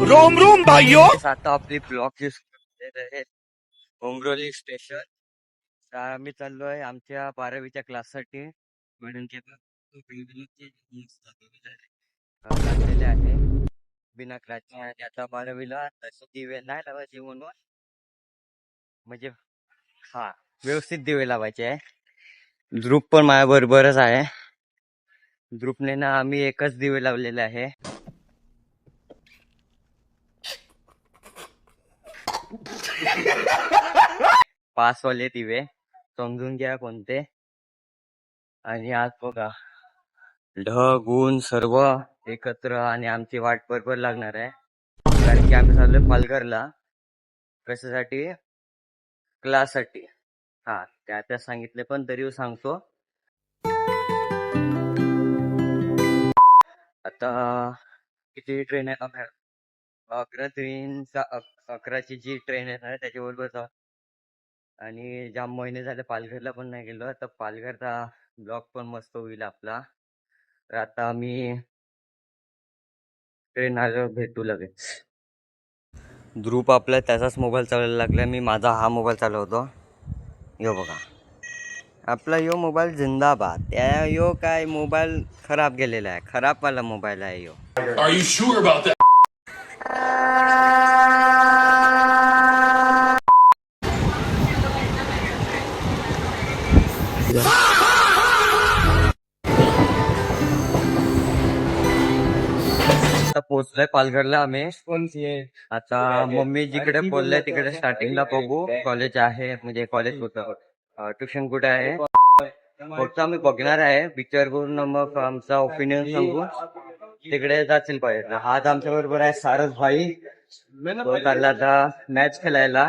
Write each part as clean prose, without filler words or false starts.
Rome Rome भाइयों। आता आपली ब्लॉकची आहे उमरोली स्टेशन. तर आम्ही चाललोय आमच्या 12वीच्या क्लाससाठी. लागलेले आहे बिना क्लासचे. आणि आता 12वीला तसे दिवे नाही लावायचे म्हणून, म्हणजे हा व्यवस्थित दिवे लावायचे आहे. ध्रुप पण माझ्या बरोबरच आहे. ध्रुपने ना आम्ही एकच दिवे लावलेले आहे. पासवाले दिवे समजून घ्या कोणते. आणि आज बघा ढग ऊन सर्व एकत्र आणि आमची वाट बरोबर लागणार आहे. कारण की आम्ही चाललोय पालघरला. कशासाठी? क्लाससाठी. हा त्या सांगितले पण तरी सांगतो. आता किती ट्रेन आहे? 11ची जी ट्रेन आहे त्याच्याबरोबर जा. आणि जाम महिने झाले पालघरला पण नाही गेलो. तर पालघरचा ब्लॉग पण मस्त होईल आपला. तर आता आम्ही ट्रेन आल्यावर भेटू लगेच. ध्रुप आपला त्याचाच मोबाईल चालवायला लागला. मी माझा हा मोबाईल चालवतो. यो बघा आपला यो मोबाईल जिंदाबाद. त्या यो काय मोबाईल खराब गेलेला आहे. खराब वाला मोबाईल आहे यो. Are you sure about that? आता पोहोचलोय पालघरला आम्ही. आता मम्मी जिकडे बोलले तिकडे स्टार्टिंगला बघू. कॉलेज आहे म्हणजे कॉलेज कुठं, ट्युशन कुठे आहे फक्त आम्ही बघणार आहे. पिक्चर करून मग आमचा ओपिनियन सांगू. तिकडे जातील पाहिजे. आज आमच्या बरोबर आहे सारस भाई. तो चालला आता मॅच खेळायला.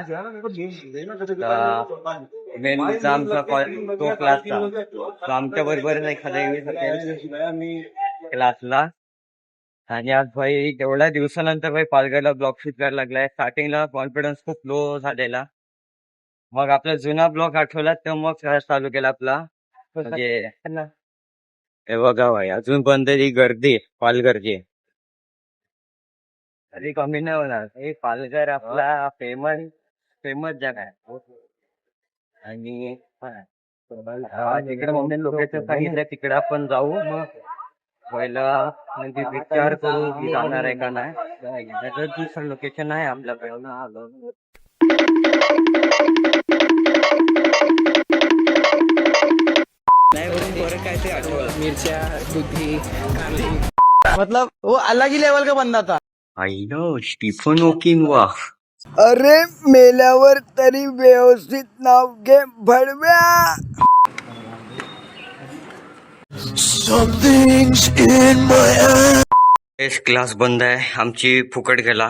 मेन आमचा तो क्लासचा तो आमच्या बरोबर एखाद्या क्लासला. आणि आज भाई एवढ्या दिवसानंतर भाई पालघरला ब्लॉग शूट करायला लागलाय. स्टार्टिंगला कॉन्फिडन्स खूप लो झालेला. मग आपला जुना ब्लॉग आठवला तर मग चालू केला आपला. म्हणजे हे बघा भाई अजून पण तरी गर्दी पालघरची तरी कमी नाही होणार. हे पालघर आपला फेमस फेमस जागा आहे. आणि तिकडे मम्मी लोकेशन सांगितलं तिकडे आपण जाऊ. मग पहिला म्हणजे विचार करू की जाणार आहे का नाही. दुसरं लोकेशन आहे आपल्याकडे. नाही बरं काय ते आठवलं. मिर्चा दुधी कांदी मतलब वो अलग ही लेवल का बंदा था. आई नो स्टीफन हॉकिंग वा. अरे मेल्यावर तरी व्यवस्थित नाव घे भडव्या. क्लास बंद आहे. आमची फुकट गेला.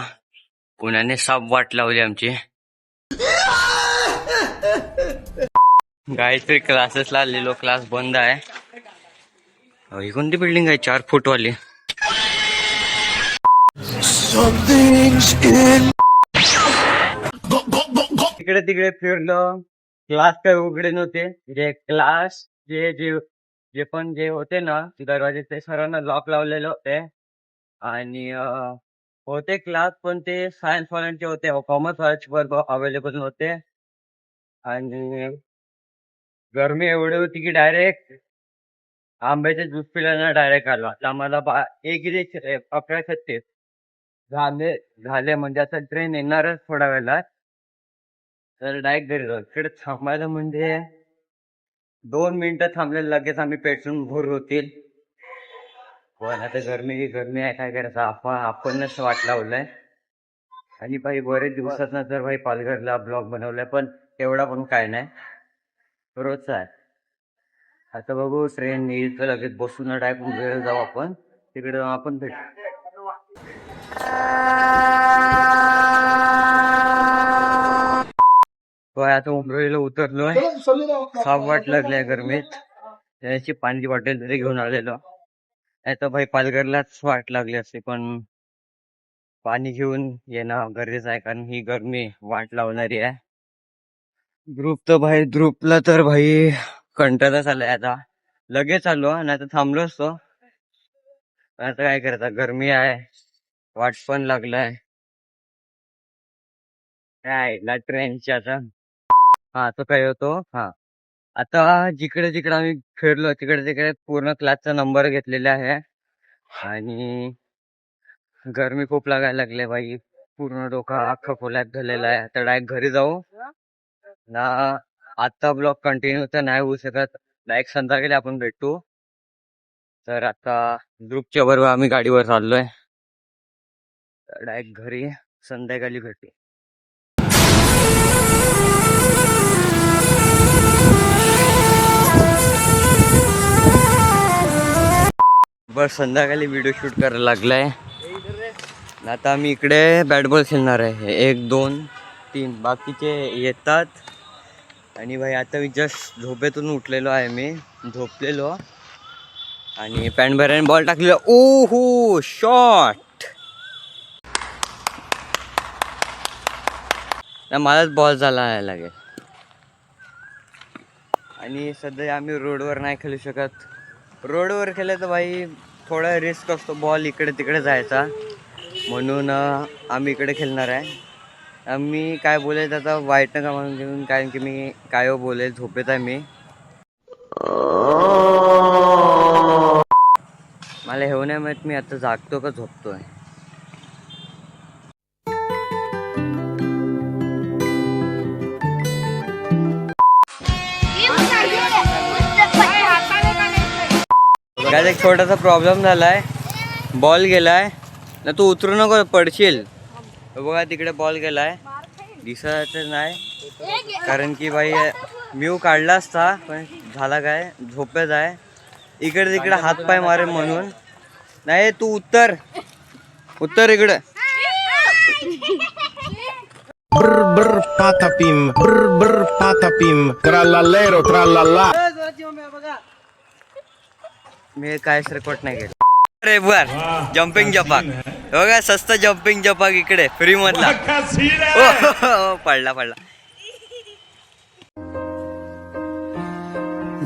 पुण्याने साप वाट लावली आमची. गायत्री क्लासेसला आलेलो. क्लास बंद आहे. ही कोणती बिल्डिंग आहे 4 फूट वाली? तिकडे तिकडे फिरलो. क्लास काय उघडे नव्हते. जे क्लास जे जे जे पण जे होते ना दरवाजे ते सर्वांना लॉक लावलेले होते. आणि होते क्लास पण ते सायन्स वाल्यांचे होते. कॉमर्स वाल्यांचे पण अवेलेबल नव्हते. आणि गरमी एवढी होती की डायरेक्ट आंब्याचे ज्यूस पिल्यानं डायरेक्ट आलो. आता आम्हाला 11:36 झाले म्हणजे आता ट्रेन येणारच थोड्या वेळात. तर डायरेक्ट घरी जाऊ. इकडे थांबायला म्हणजे 2 मिनिटं थांबले लगेच आम्ही पेट्रोल भर होतील. पण आता गरमी गरमी आहे काय करायचं. आपणच वाट लावलंय. आणि भाई बरेच दिवसात तर भाई पालघरला ब्लॉग बनवलाय पण एवढा पण काय नाही रोजचा आहे. आता बघू ट्रेन येईल तर लगेच बसून डायरेक्ट वेळ जाऊ आपण तिकडे आपण भेटू. आता उमरोलीला उतरलोय. साप वाट लागलाय गरमीत. त्याची पाण्याची बॉटल तरी घेऊन आलेलो. आता भाई पालघरलाच वाट लागली असते पण पाणी घेऊन येणं गरजेचं आहे कारण ही गरमी वाट लावणारी आहे. ध्रुपला तर भाई कंटाळाच आलाय. आता लगेच आलो आणि आता थांबलो असतो. आता काय करायचं गरमी आहे वाट पण लागलाय. राहिला ट्रेनच्या आता. हा तो काय होतो. हा आता जिकडे जिकडे आम्ही फिरलो तिकडे तिकडे पूर्ण क्लासचा नंबर घेतलेला आहे. आणि गरमी खूप लागायला लागले बाई. पूर्ण डोकं अख्खं खोल्यात झालेलं आहे. आता डायरेक्ट घरी जाऊ ना. आता ब्लॉग कंटिन्यू तर नाही होऊ शकत. डायरेक्ट संध्याकाळी आपण भेटू. तर आता ग्रुपच्या बरोबर आम्ही गाडीवर चाललोय. डायरेक्ट घरी संध्याकाळी भेटू. बस संध्याकाळी व्हिडिओ शूट करायला लागलाय. आता आम्ही इकडे बॅट बॉल खेळणार आहे. 1 2 3 बाकीचे येतात. आणि भाई आता मी जस्ट झोपेतून उठलेलो आहे. मी झोपलेलो आणि पॅन्ट भरायला बॉल टाकलेला. ओ हो शॉट. मलाच बॉल झाला लागेल. आणि सध्या आम्ही रोडवर नाही खेळू शकत. रोडवर खेळले तर भाई थोडा रिस्क असतो. बॉल इकडे तिकडे जायचा. म्हणून आम्ही इकडे खेळणार आहे. मी काय बोलेल आता वाईट नका म्हणून घेऊन. कारण की मी काय बोलेल झोपेत आहे मी. मला हे नाही माहित मी आता जागतो का झोपतोय. काय एक छोटासा प्रॉब्लेम झालाय. बॉल गेलाय ना. तू उतरू नको पडशील. बघा तिकडे बॉल गेलाय. दिसत नाही कारण की भाई म्यू काढला असता. पण झाला काय झोपेत आहे. इकडे तिकडे हात पाय मारे म्हणून नाही. तू उत्तर उत्तर इकडे. Brr brr patapim, brr brr patapim, trallallero trallalla. मी कायच रेकॉर्ड नाही केलं. अरे बर जम्पिंग जपाक बघा. सस्त जम्पिंग जपाक इकडे फ्री मधला. पडला पडला.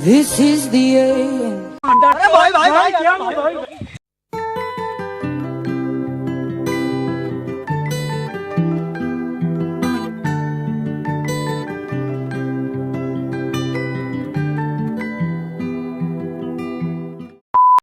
This is the end.